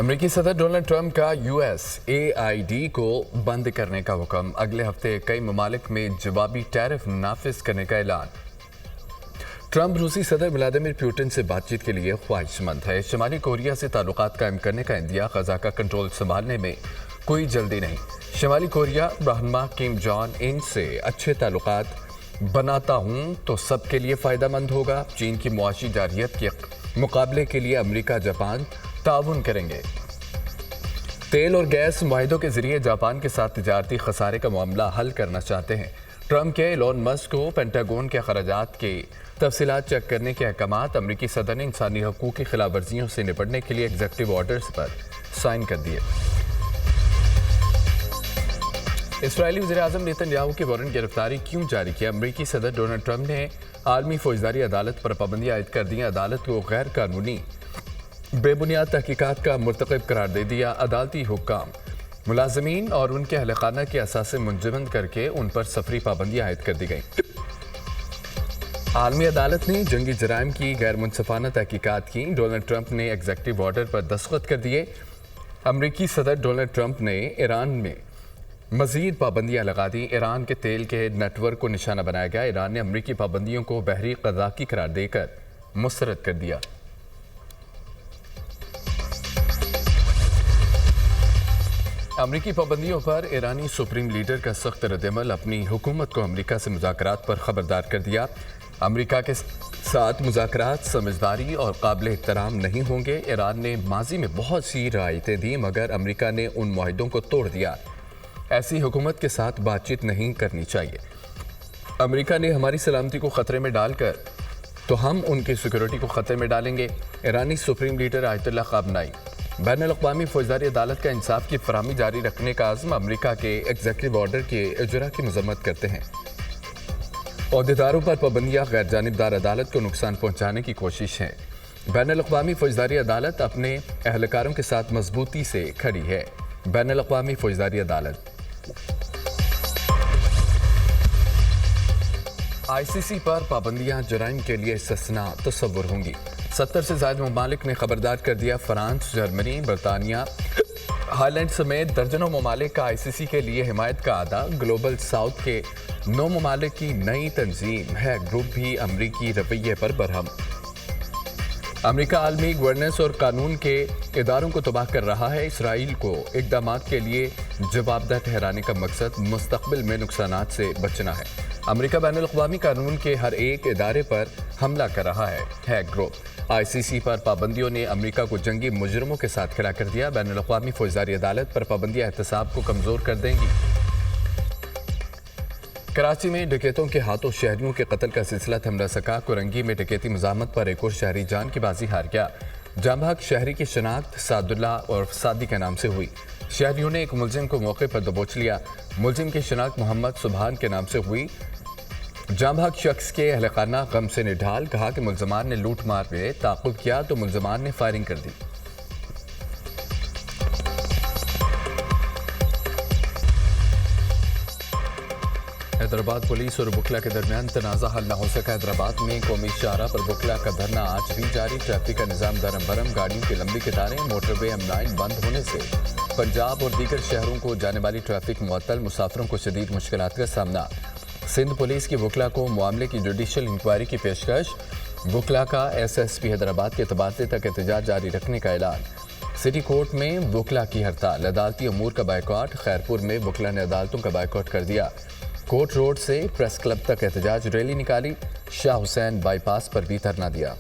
امریکی صدر Donald Trump کا USAID کو بند کرنے کا حکم، اگلے ہفتے کئی ممالک میں جوابی ٹیرف نافذ کرنے کا اعلان۔ ٹرمپ روسی صدر ولادیمیر پوٹن سے بات چیت کے لیے خواہش مند ہے۔ شمالی کوریا سے تعلقات قائم کرنے کا عندیہ، غزہ کا کنٹرول سنبھالنے میں کوئی جلدی نہیں۔ شمالی کوریا رہنما کم جونگ ان سے اچھے تعلقات بناتا ہوں تو سب کے لیے فائدہ مند ہوگا۔ چین کی معاشی جارحیت کے مقابلے کے لیے امریکہ جاپان تعاون کریں گے۔ تیل اور گیس معاہدوں کے ذریعے جاپان کے ساتھ تجارتی خسارے کا معاملہ حل کرنا چاہتے ہیں۔ ٹرمپ کے ایلون مسک کو پینٹاگون کے اخراجات کی تفصیلات چیک کرنے کے احکامات۔ امریکی صدر نے انسانی حقوق کی خلاف ورزیوں سے نپٹنے کے لیے ایگزیکٹو آرڈرز پر سائن کر دیے۔ اسرائیلی وزیراعظم نیتن یاہو کی وارنٹ گرفتاری کیوں جاری کیا؟ امریکی صدر ڈونلڈ ٹرمپ نے عالمی فوجداری عدالت پر پابندیاں عائد کر دیں۔ عدالت کو غیر قانونی بے بنیاد تحقیقات کا مرتکب قرار دے دیا۔ عدالتی حکام ملازمین اور ان کے اہل خانہ کے اثاثے منجمد کر کے ان پر سفری پابندیاں عائد کر دی گئیں۔ عالمی عدالت نے جنگی جرائم کی غیر منصفانہ تحقیقات کی۔ ڈونلڈ ٹرمپ نے ایگزیکٹو آرڈر پر دستخط کر دیے۔ امریکی صدر ڈونلڈ ٹرمپ نے ایران میں مزید پابندیاں لگا دیں۔ ایران کے تیل کے نیٹ ورک کو نشانہ بنایا گیا۔ ایران نے امریکی پابندیوں کو بحری قذاقی قرار دے کر مسترد کر دیا۔ امریکی پابندیوں پر ایرانی سپریم لیڈر کا سخت ردعمل، اپنی حکومت کو امریکہ سے مذاکرات پر خبردار کر دیا۔ امریکہ کے ساتھ مذاکرات سمجھداری اور قابل احترام نہیں ہوں گے۔ ایران نے ماضی میں بہت سی رعایتیں دیں مگر امریکہ نے ان معاہدوں کو توڑ دیا۔ ایسی حکومت کے ساتھ بات چیت نہیں کرنی چاہیے۔ امریکہ نے ہماری سلامتی کو خطرے میں ڈال کر تو ہم ان کی سیکورٹی کو خطرے میں ڈالیں گے۔ ایرانی سپریم لیڈر آیت اللہ خامنائی۔ بین الاقوامی فوجداری عدالت کا انصاف کی فراہمی جاری رکھنے کا عزم، امریکہ کے ایگزیکٹو آرڈر کے اجرا کی مذمت کرتے ہیں۔ عہدیداروں پر پابندیاں غیر جانبدار عدالت کو نقصان پہنچانے کی کوشش ہے۔ بین الاقوامی فوجداری عدالت اپنے اہلکاروں کے ساتھ مضبوطی سے کھڑی ہے۔ بین الاقوامی فوجداری عدالت ICC پر پابندیاں جرائم کے لیے استثناء تصور ہوں گی۔ 70 سے زائد ممالک نے خبردار کر دیا۔ فرانس، جرمنی، برطانیہ، ہالینڈ سمیت درجنوں ممالک کا ICC کے لیے حمایت کا اعادہ۔ گلوبل ساؤتھ کے 9 ممالک کی نئی تنظیم ہے گروپ بھی امریکی رویے پر برہم۔ امریکہ عالمی گورننس اور قانون کے اداروں کو تباہ کر رہا ہے۔ اسرائیل کو اقدامات کے لیے جواب دہ ٹھہرانے کا مقصد مستقبل میں نقصانات سے بچنا ہے۔ امریکہ بین الاقوامی قانون کے ہر ایک ادارے پر حملہ کر رہا ہے۔ ہیگ گروپ ICC پر پابندیوں نے امریکہ کو جنگی مجرموں کے ساتھ کھڑا کر دیا۔ بین الاقوامی فوجداری عدالت پر پابندیاں احتساب کو کمزور کر دیں گی۔ کراچی میں ڈکیتوں کے ہاتھوں شہریوں کے قتل کا سلسلہ تھم نہ سکا۔ کورنگی میں ڈکیتی مزاحمت پر ایک اور شہری جان کی بازی ہار گیا۔ جاں بحق شہری کی شناخت سعد اللہ اور سعدی کے نام سے ہوئی۔ شہریوں نے ایک ملزم کو موقع پر دبوچ لیا۔ ملزم کی شناخت محمد سبحان کے نام سے ہوئی۔ جاں بحق شخص کے اہل خانہ غم سے نڈھال، کہا کہ ملزمان نے لوٹ مار میں تعاقب کیا تو ملزمان نے فائرنگ کر دی۔ حیدرآباد پولیس اور وکلا کے درمیان تنازع حل نہ ہو سکا۔ حیدرآباد میں قومی شاہراہ پر وکلا کا دھرنا آج بھی جاری۔ ٹریفک کا نظام درم برم، گاڑیوں کی لمبی قطاریں، موٹر وے M9 بند ہونے سے پنجاب اور دیگر شہروں کو جانے والی ٹریفک معطل، مسافروں کو شدید مشکلات کا سامنا۔ سندھ پولیس کی وکلا کو معاملے کی جوڈیشل انکوائری کی پیشکش۔ وکلا کا SSP حیدرآباد کے تبادلے تک احتجاج جاری رکھنے کا اعلان۔ سٹی کورٹ میں وکلا کی ہڑتال، عدالتی امور کا بائیکاٹ۔ خیرپور میں وکلا نے عدالتوں کا بائیکاٹ کر دیا۔ کورٹ روڈ سے پریس کلب تک احتجاج ریلی نکالی۔ شاہ حسین بائی پاس پر بھی دھرنا دیا۔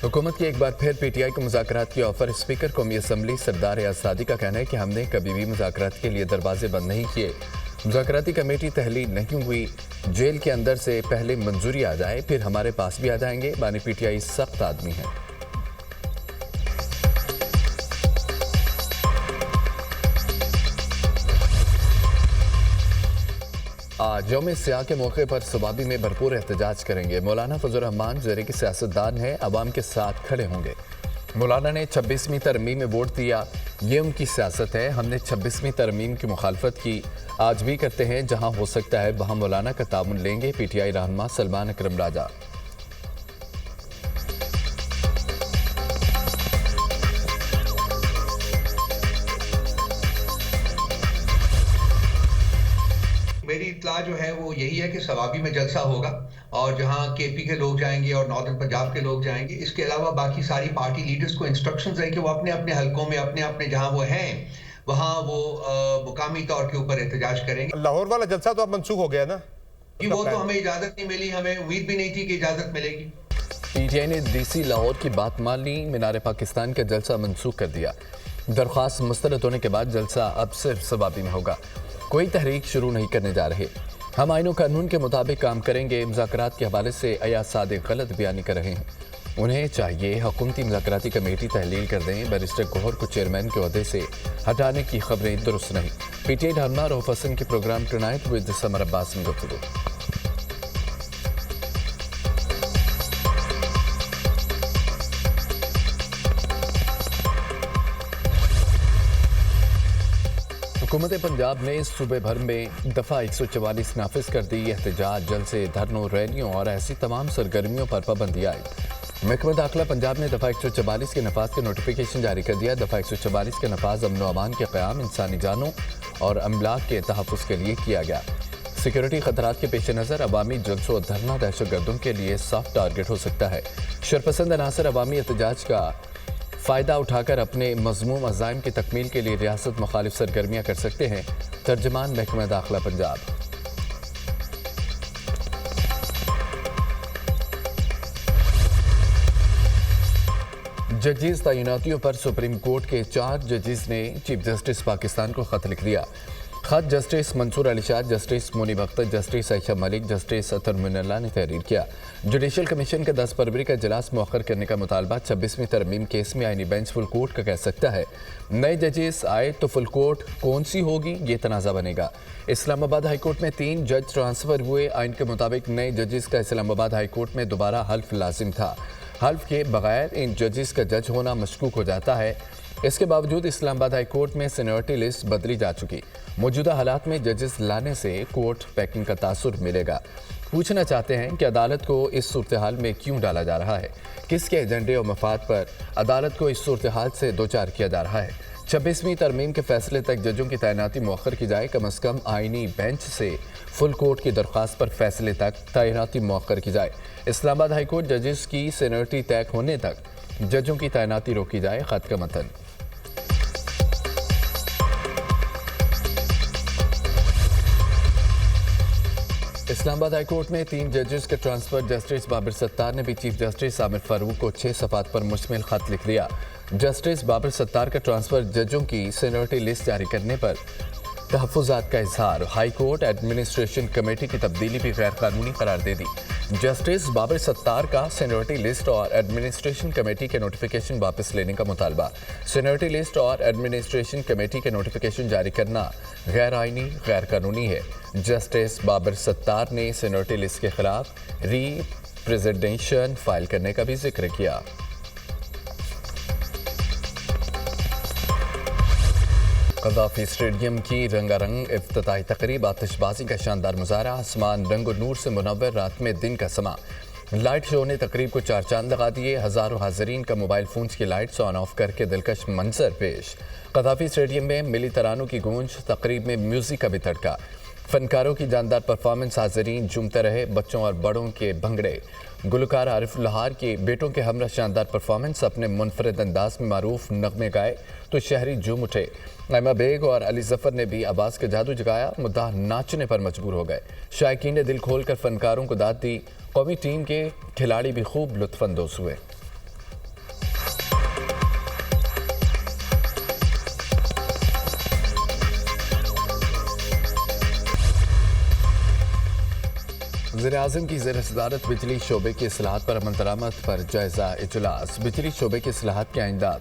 حکومت کی ایک بار پھر PTI کو مذاکرات کی آفر۔ اسپیکر قومی اسمبلی سردار ایاز کا کہنا ہے کہ ہم نے کبھی بھی مذاکرات کے لیے دروازے بند نہیں کیے۔ مذاکراتی کمیٹی تحلیل نہیں ہوئی۔ جیل کے اندر سے پہلے منظوری آ جائے پھر ہمارے پاس بھی آ جائیں گے۔ بانی PTI سخت آدمی ہیں۔ آج یوم سیاہ کے موقع پر صوابی میں بھرپور احتجاج کریں گے۔ مولانا فضل الرحمان زیرے کے سیاستدان ہیں، عوام کے ساتھ کھڑے ہوں گے۔ مولانا نے 26ویں ترمیم میں ووٹ دیا۔ یہ ان کی سیاست ہے. ہم نے 26ویں ترمیم کی مخالفت کی, آج بھی کرتے ہیں. جہاں ہو سکتا ہے وہاں مولانا کا تعاون لیں گے. پی ٹی آئی رہنما سلمان اکرم راجہ. میری اطلاع جو ہے وہ یہی ہے کہ سوابی میں جلسہ ہوگا اور جہاں کے پی کے لوگ جائیں گے اور ناردرن پنجاب کے لوگ جائیں گے. اس کے علاوہ باقی ساری پارٹی لیڈرز کو انسٹرکشنز ہیں کہ وہ اپنے اپنے حلقوں میں اپنے اپنے جہاں وہ ہیں وہاں وہ مقامی طور کے اوپر احتجاج کریں گے. لاہور والا جلسہ تو اب منسوخ ہو گیا نا؟ وہ تو ہمیں اجازت نہیں ملی, ہمیں امید بھی نہیں تھی کہ اجازت ملے گی. پی ٹی آئی نے ڈی سی لاہور کی بات مان لی. مینار پاکستان کا جلسہ منسوخ کر دیا. درخواست مسترد ہونے کے بعد جلسہ اب صرف سوابی میں ہوگا. کوئی تحریک شروع نہیں کرنے جا رہے. ہم آئین و قانون کے مطابق کام کریں گے. مذاکرات کے حوالے سے ایاز صادق غلط بیانی کر رہے ہیں. انہیں چاہیے حکومتی مذاکراتی کمیٹی تحلیل کر دیں. بیرسٹر گوہر کو چیئرمین کے عہدے سے ہٹانے کی خبریں درست نہیں. پی ٹی آئی رہنما رؤف حسن کے پروگرام ٹونائٹ ود سمر عباس میں گفتگو. حکومت پنجاب نے صوبے بھر میں دفعہ 144 نافذ کر دی. احتجاج, جلسے, دھرنوں, ریلیوں اور ایسی تمام سرگرمیوں پر پابندی عائد. محکمہ داخلہ پنجاب نے دفعہ 144 کے نفاذ کے نوٹیفیکیشن جاری کر دیا. دفعہ 144 کے نفاذ امن و امان کے قیام, انسانی جانوں اور املاک کے تحفظ کے لیے کیا گیا. سیکیورٹی خطرات کے پیش نظر عوامی جلسوں اور دھرنا دہشت گردوں کے لیے سافٹ ٹارگٹ ہو سکتا ہے. شرپسند عناصر عوامی احتجاج کا فائدہ اٹھا کر اپنے مذموم عزائم کی تکمیل کے لیے ریاست مخالف سرگرمیاں کر سکتے ہیں. ترجمان محکمہ داخلہ پنجاب. ججز تعیناتیوں پر سپریم کورٹ کے 4 ججز نے چیف جسٹس پاکستان کو خط لکھ دیا. خط جسٹس منصور علی شاہ, جسٹس مونی بختر, جسٹس عائشہ ملک, جسٹس اطہر من اللہ نے تحریر کیا. جوڈیشل کمیشن کا 10 فروری کا اجلاس مؤخر کرنے کا مطالبہ 26ویں ترمیم کیس میں آئینی بینچ فل کورٹ کا کہہ سکتا ہے. نئے ججز آئے تو فل کورٹ کون سی ہوگی, یہ تنازع بنے گا. اسلام آباد ہائی کورٹ میں 3 جج ٹرانسفر ہوئے. آئین کے مطابق نئے ججز کا اسلام آباد ہائی کورٹ میں دوبارہ حلف لازم تھا. حلف کے بغیر ان ججز کا جج ہونا مشکوک ہو جاتا ہے. اس کے باوجود اسلام آباد ہائی کورٹ میں سینیورٹی لسٹ بدلی جا چکی. موجودہ حالات میں ججز لانے سے کورٹ پیکنگ کا تاثر ملے گا. پوچھنا چاہتے ہیں کہ عدالت کو اس صورتحال میں کیوں ڈالا جا رہا ہے, کس کے ایجنڈے اور مفاد پر عدالت کو اس صورتحال سے دوچار کیا جا رہا ہے. 26ویں ترمیم کے فیصلے تک ججوں کی تعیناتی مؤخر کی جائے. کم از کم آئینی بینچ سے فل کورٹ کی درخواست پر فیصلے تک تعیناتی مؤخر کی جائے. اسلام آباد ہائی کورٹ ججز کی سینیورٹی طے ہونے تک ججوں کی تعیناتی روکی جائے. خط کا متن. اسلام آباد ہائی کورٹ میں 3 ججز کے ٹرانسفر. جسٹس بابر ستار نے بھی چیف جسٹس عامر فاروق کو 6 صفحات پر مشتمل خط لکھ دیا. جسٹس بابر ستار کا ٹرانسفر ججوں کی سینیورٹی لسٹ جاری کرنے پر تحفظات کا اظہار. ہائی کورٹ ایڈمنسٹریشن کمیٹی کی تبدیلی بھی غیر قانونی قرار دے دی. جسٹس بابر ستار کا سینیورٹی لسٹ اور ایڈمنسٹریشن کمیٹی کے نوٹیفیکیشن واپس لینے کا مطالبہ. سینیورٹی لسٹ اور ایڈمنسٹریشن کمیٹی کے نوٹیفیکیشن جاری کرنا غیر آئینی, غیر قانونی ہے. جسٹس بابر ستار نے سینیورٹی لسٹ کے خلاف ری پریزنٹیشن فائل کرنے کا بھی ذکر کیا. قذافی اسٹیڈیم کی رنگا رنگ افتتاحی تقریب. آتش بازی کا شاندار مظاہرہ, آسمان رنگ و نور سے منور, رات میں دن کا سما. لائٹ شو نے تقریب کو 4 چاند لگا دیے. ہزاروں حاضرین کا موبائل فونز کی لائٹس آن آف کر کے دلکش منظر پیش. قذافی اسٹیڈیم میں ملی ترانوں کی گونج, تقریب میں میوزک کا بھی تڑکا. فنکاروں کی جاندار پرفارمنس, حاضرین جھومتے رہے. بچوں اور بڑوں کے بھنگڑے. گلوکار عارف لہار کے بیٹوں کے ہمراہ شاندار پرفارمنس. اپنے منفرد انداز میں معروف نغمے گائے تو شہری جھوم اٹھے. ایما بیگ اور علی ظفر نے بھی آواز کا جادو جگایا. مداح ناچنے پر مجبور ہو گئے. شائقین نے دل کھول کر فنکاروں کو داد دی. قومی ٹیم کے کھلاڑی بھی خوب لطف اندوز ہوئے. وزیر اعظم کی زیر صدارت بجلی شعبے کی اصلاحات پر عمل درآمد پر جائزہ اجلاس. بجلی شعبے کی اصلاحات کے آئندہ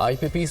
IPPs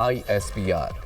ISPR।